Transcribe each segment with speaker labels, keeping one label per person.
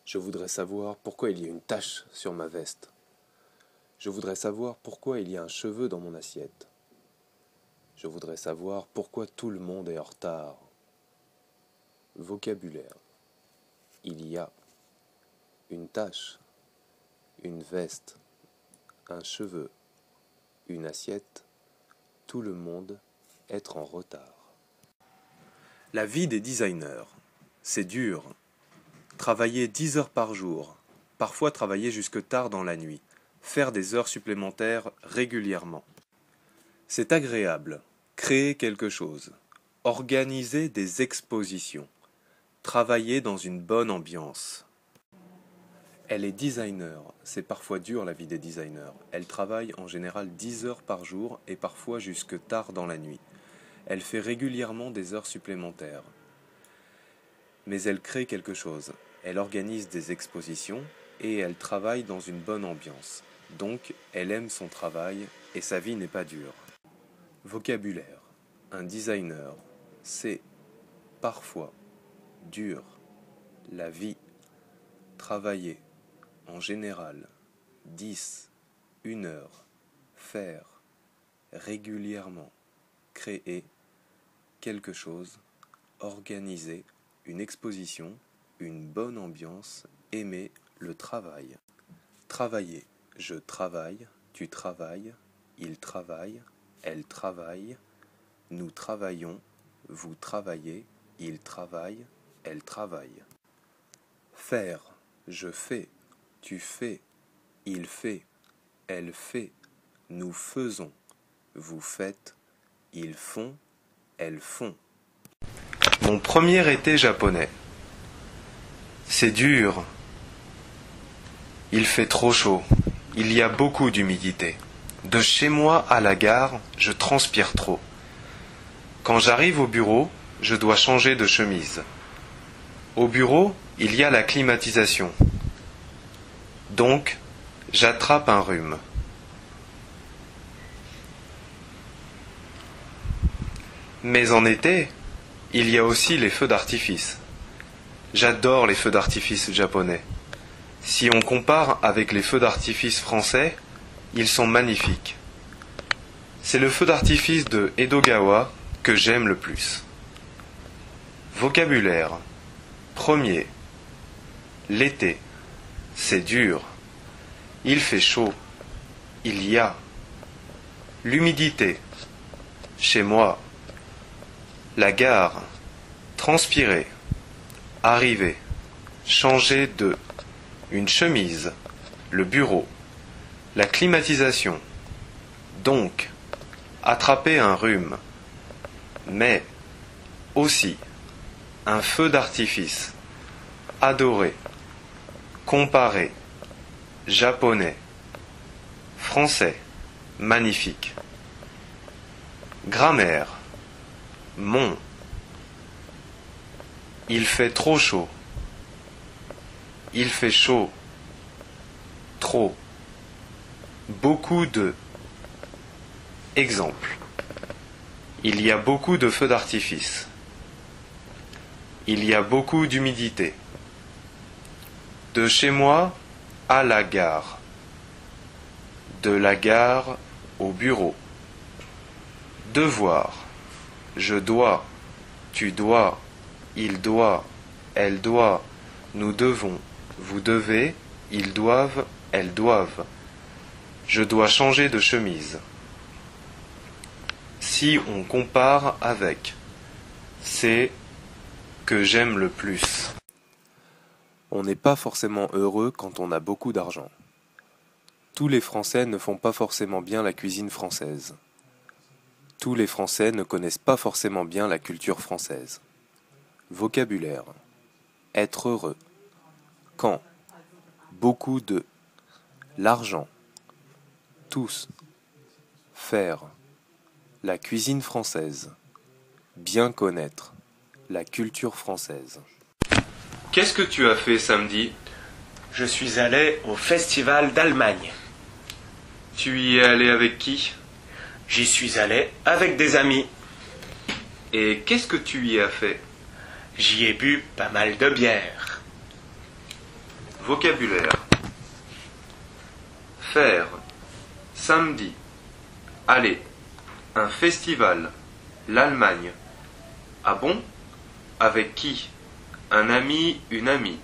Speaker 1: Je voudrais savoir pourquoi il y a une tache sur ma veste. Je voudrais savoir pourquoi il y a un cheveu dans mon assiette. Je voudrais savoir pourquoi tout le monde est en retard. Vocabulaire. Il y a une tache, une veste, un cheveu, une assiette, tout le monde être en retard. La vie des designers, c'est dur. Travailler 10 heures par jour, parfois travailler jusque tard dans la nuit, faire des heures supplémentaires régulièrement. C'est agréable, créer quelque chose, organiser des expositions, travailler dans une bonne ambiance. Elle est designer, c'est parfois dur la vie des designers. Elle travaille en général 10 heures par jour et parfois jusque tard dans la nuit. Elle fait régulièrement des heures supplémentaires. Mais elle crée quelque chose. Elle organise des expositions et elle travaille dans une bonne ambiance. Donc, elle aime son travail et sa vie n'est pas dure. Vocabulaire. Un designer, c'est parfois dur. La vie. Travailler. En général. 10. 1 heure. Faire. Régulièrement. Créer. Quelque chose. Organiser. Une exposition. Une bonne ambiance. Aimer le travail. Travailler. Je travaille. Tu travailles. Il travaille. Elle travaille. Nous travaillons. Vous travaillez. Il travaille. Elle travaille. Faire. Je fais. Tu fais. Il fait. Elle fait. Nous faisons. Vous faites. Ils font. Elles font. Mon premier été japonais. C'est dur. Il fait trop chaud. Il y a beaucoup d'humidité. De chez moi à la gare, je transpire trop. Quand j'arrive au bureau, je dois changer de chemise. Au bureau, il y a la climatisation. Donc, j'attrape un rhume. Mais en été, il y a aussi les feux d'artifice. J'adore les feux d'artifice japonais. Si on compare avec les feux d'artifice français, ils sont magnifiques. C'est le feu d'artifice de Edogawa que j'aime le plus. Vocabulaire. Premier. L'été. C'est dur. Il fait chaud. Il y a. L'humidité. Chez moi. La gare. Transpirer. Arriver. Changer de. Une chemise. Le bureau. La climatisation. Donc. Attraper un rhume. Mais. Aussi. Un feu d'artifice. Adorer. Comparer. Japonais. Français. Magnifique. Grammaire. Mon. Il fait trop chaud. Il fait chaud. Trop. Beaucoup de. Exemple. Il y a beaucoup de feux d'artifice. Il y a beaucoup d'humidité. De chez moi à la gare. De la gare au bureau. Devoir. Je dois. Tu dois. Il doit. Elle doit. Nous devons. Vous devez. Ils doivent. Elles doivent. Je dois changer de chemise. Si on compare avec. C'est que j'aime le plus. On n'est pas forcément heureux quand on a beaucoup d'argent. Tous les Français ne font pas forcément bien la cuisine française. Tous les Français ne connaissent pas forcément bien la culture française. Vocabulaire. Être heureux. Quand. Beaucoup de. L'argent. Tous. Faire. La cuisine française. Bien connaître. La culture française. Qu'est-ce que tu as fait samedi?
Speaker 2: Je suis allé au Festival d'Allemagne.
Speaker 1: Tu y es allé avec qui?
Speaker 2: J'y suis allé avec des amis.
Speaker 1: Et qu'est-ce que tu y as fait?
Speaker 2: J'y ai bu pas mal de bière.
Speaker 1: Vocabulaire. Faire. Samedi. Aller. Un festival. L'Allemagne. Ah bon? Avec qui? Un ami, une amie.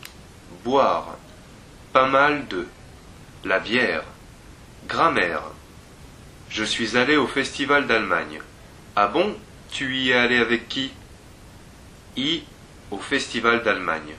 Speaker 1: Boire. Pas mal de. La bière. Grammaire. Je suis allé au festival d'Allemagne. Ah bon? Tu y es allé avec qui? Au festival d'Allemagne.